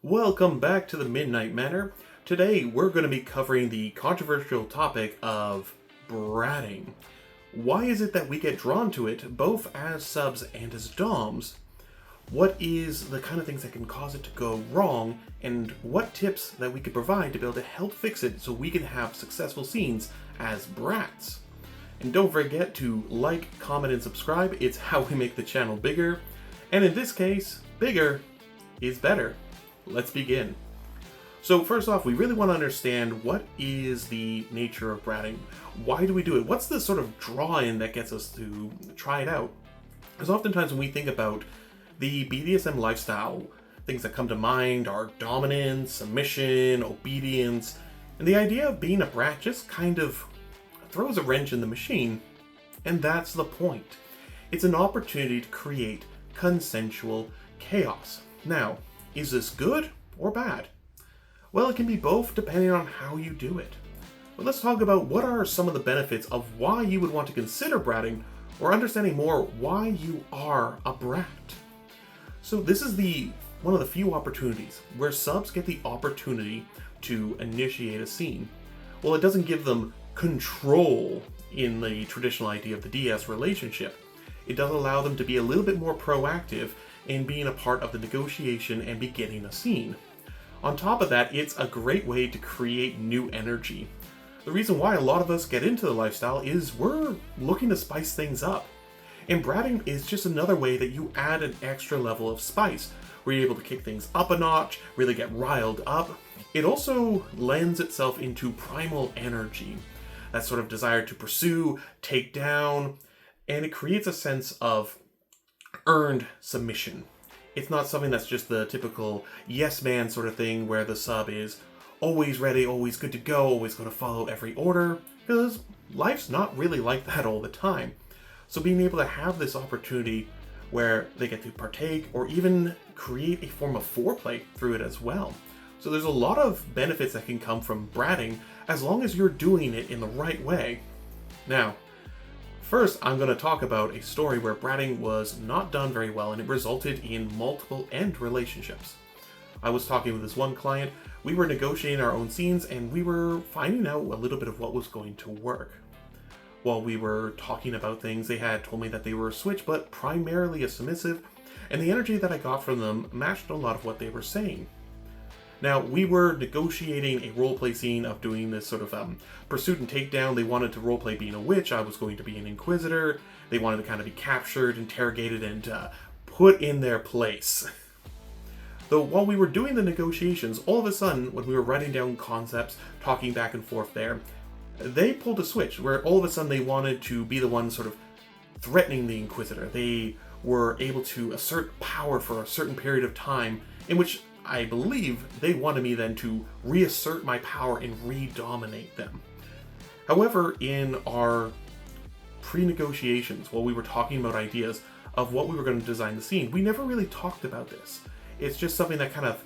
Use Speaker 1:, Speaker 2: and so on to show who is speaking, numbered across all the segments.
Speaker 1: Welcome back to the Midnight Manor. Today we're going to be covering the controversial topic of bratting. Why is it that we get drawn to it, both as subs and as doms? What is the kind of things that can cause it to go wrong, and what tips that we could provide to be able to help fix it so we can have successful scenes as brats? And don't forget to like, comment, and subscribe. It's how we make the channel bigger. And in this case, bigger is better. Let's begin. So first off, we really want to understand what is the nature of bratting. Why do we do it? What's the sort of draw-in that gets us to try it out? Because oftentimes when we think about the BDSM lifestyle, things that come to mind are dominance, submission, obedience, and the idea of being a brat just kind of throws a wrench in the machine, and that's the point. It's an opportunity to create consensual chaos. Now, is this good or bad? Well, it can be both depending on how you do it. But let's talk about what are some of the benefits of why you would want to consider bratting, or understanding more why you are a brat. So this is one of the few opportunities where subs get the opportunity to initiate a scene. Well, it doesn't give them control in the traditional idea of the DS relationship. It does allow them to be a little bit more proactive in being a part of the negotiation and beginning a scene. On top of that, it's a great way to create new energy. The reason why a lot of us get into the lifestyle is we're looking to spice things up. And bratting is just another way that you add an extra level of spice, where you're able to kick things up a notch, really get riled up. It also lends itself into primal energy, that sort of desire to pursue, take down, and it creates a sense of earned submission. It's not something that's just the typical yes man sort of thing where the sub is always ready, always good to go, always going to follow every order, because life's not really like that all the time. So being able to have this opportunity where they get to partake or even create a form of foreplay through it as well. So there's a lot of benefits that can come from bratting as long as you're doing it in the right way. Now, first, I'm going to talk about a story where bratting was not done very well and it resulted in multiple end relationships. I was talking with this one client, we were negotiating our own scenes and we were finding out a little bit of what was going to work. While we were talking about things, they had told me that they were a switch, but primarily a submissive, and the energy that I got from them matched a lot of what they were saying. Now, we were negotiating a roleplay scene of doing this sort of pursuit and takedown. They wanted to roleplay being a witch. I was going to be an inquisitor. They wanted to kind of be captured, interrogated, and put in their place. Though while we were doing the negotiations, all of a sudden, when we were writing down concepts, talking back and forth there, they pulled a switch where all of a sudden they wanted to be the one sort of threatening the inquisitor. They were able to assert power for a certain period of time, in which I believe they wanted me then to reassert my power and re-dominate them. However, in our pre-negotiations, while we were talking about ideas of what we were going to design the scene, we never really talked about this. It's just something that kind of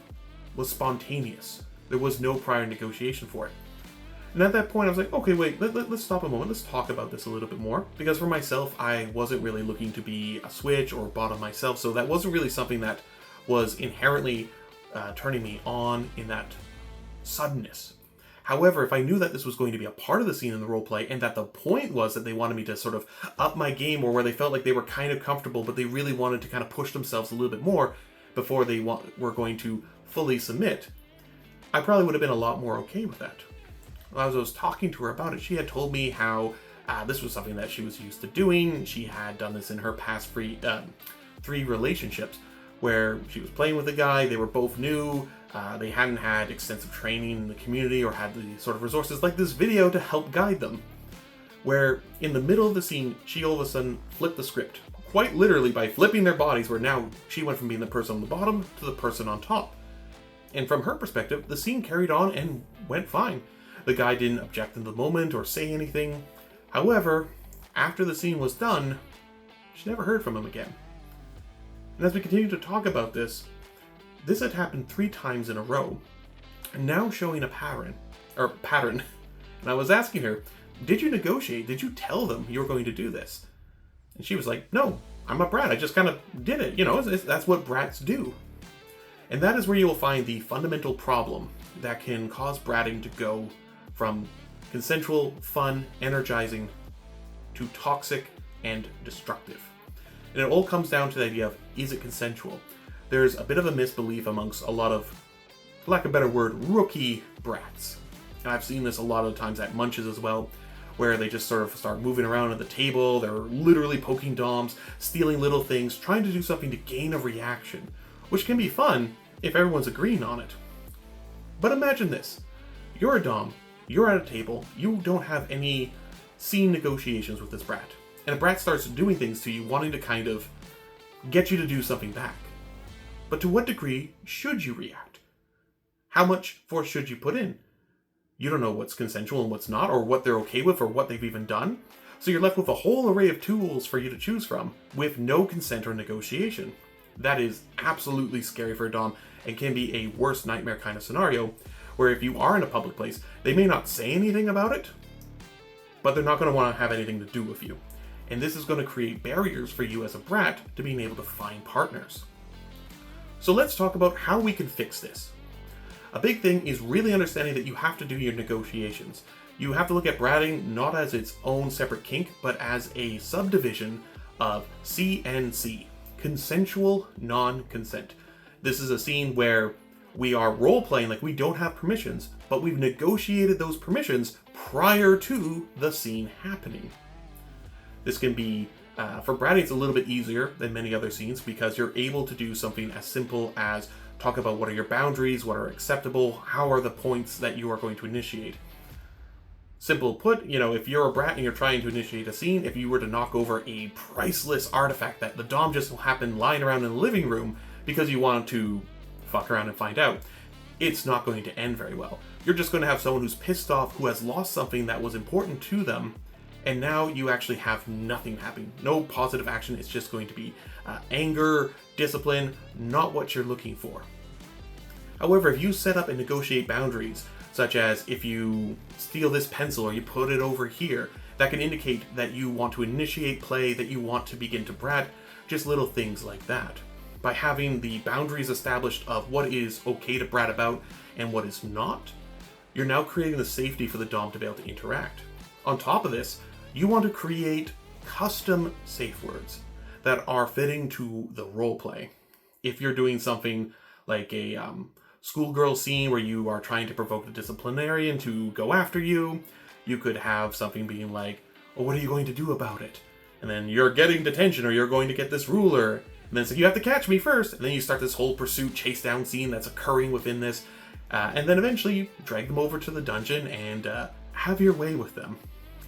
Speaker 1: was spontaneous. There was no prior negotiation for it. And at that point, I was like, okay, wait, let's stop a moment. Let's talk about this a little bit more. Because for myself, I wasn't really looking to be a switch or bottom myself, so that wasn't really something that was inherently turning me on in that suddenness. However, if I knew that this was going to be a part of the scene in the roleplay, and that the point was that they wanted me to sort of up my game, or where they felt like they were kind of comfortable, but they really wanted to kind of push themselves a little bit more before they were going to fully submit, I probably would have been a lot more okay with that. As I was talking to her about it, she had told me how this was something that she was used to doing. She had done this in her past three relationships, where she was playing with a guy, they were both new, they hadn't had extensive training in the community or had the sort of resources like this video to help guide them. Where in the middle of the scene, she all of a sudden flipped the script, quite literally by flipping their bodies, where now she went from being the person on the bottom to the person on top. And from her perspective, the scene carried on and went fine. The guy didn't object in the moment or say anything. However, after the scene was done, she never heard from him again. And as we continue to talk about this had happened 3 times in a row, and now showing a pattern. And I was asking her, did you negotiate? Did you tell them you were going to do this? And she was like, no, I'm a brat. I just kind of did it. That's what brats do. And that is where you will find the fundamental problem that can cause bratting to go from consensual, fun, energizing, to toxic and destructive. And it all comes down to the idea of, is it consensual? There's a bit of a misbelief amongst a lot of, for lack of a better word, rookie brats. And I've seen this a lot of times at munches as well, where they just sort of start moving around at the table, they're literally poking doms, stealing little things, trying to do something to gain a reaction, which can be fun if everyone's agreeing on it. But imagine this, you're a dom, you're at a table, you don't have any scene negotiations with this brat, and a brat starts doing things to you, wanting to kind of get you to do something back. But to what degree should you react? How much force should you put in? You don't know what's consensual and what's not, or what they're okay with, or what they've even done. So you're left with a whole array of tools for you to choose from, with no consent or negotiation. That is absolutely scary for a dom, and can be a worst nightmare kind of scenario, where if you are in a public place, they may not say anything about it, but they're not going to want to have anything to do with you. And this is going to create barriers for you as a brat to being able to find partners. So let's talk about how we can fix this. A big thing is really understanding that you have to do your negotiations. You have to look at bratting not as its own separate kink, but as a subdivision of CNC, consensual non-consent. This is a scene where we are role-playing like we don't have permissions, but we've negotiated those permissions prior to the scene happening. This can be, for bratting, it's a little bit easier than many other scenes because you're able to do something as simple as talk about what are your boundaries, what are acceptable, how are the points that you are going to initiate. Simple put, if you're a brat and you're trying to initiate a scene, if you were to knock over a priceless artifact that the dom just happened lying around in the living room because you want to fuck around and find out, it's not going to end very well. You're just going to have someone who's pissed off, who has lost something that was important to them, and now you actually have nothing happening. No positive action. It's just going to be anger, discipline, not what you're looking for. However, if you set up and negotiate boundaries, such as if you steal this pencil or you put it over here, that can indicate that you want to initiate play, that you want to begin to brat, just little things like that. By having the boundaries established of what is okay to brat about and what is not, you're now creating the safety for the dom to be able to interact. On top of this, you want to create custom safe words that are fitting to the roleplay. If you're doing something like a schoolgirl scene where you are trying to provoke the disciplinarian to go after you, you could have something being like, "Oh, what are you going to do about it?" And then you're getting detention, or you're going to get this ruler. And then it's like, "You have to catch me first." And then you start this whole pursuit chase down scene that's occurring within this. And then eventually you drag them over to the dungeon and have your way with them.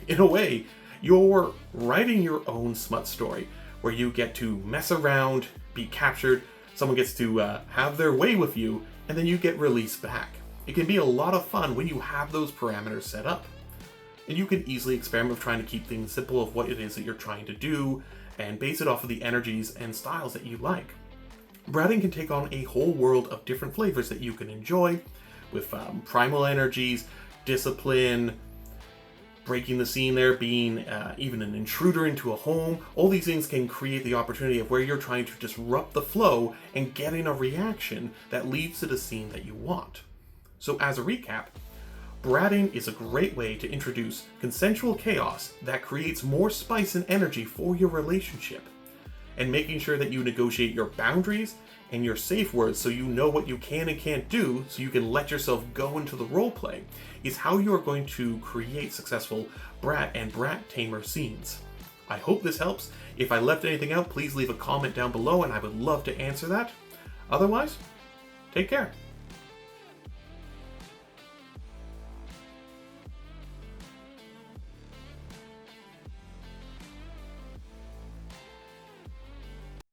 Speaker 1: In a way, you're writing your own smut story where you get to mess around, be captured, someone gets to have their way with you, and then you get released back. It can be a lot of fun when you have those parameters set up. And you can easily experiment with trying to keep things simple of what it is that you're trying to do and base it off of the energies and styles that you like. Bratting can take on a whole world of different flavors that you can enjoy with primal energies, discipline, breaking the scene there, being even an intruder into a home. All these things can create the opportunity of where you're trying to disrupt the flow and getting a reaction that leads to the scene that you want. So as a recap, bratting is a great way to introduce consensual chaos that creates more spice and energy for your relationship. And making sure that you negotiate your boundaries and your safe words so you know what you can and can't do so you can let yourself go into the roleplay is how you are going to create successful brat and brat tamer scenes. I hope this helps. If I left anything out, please leave a comment down below and I would love to answer that. Otherwise, take care.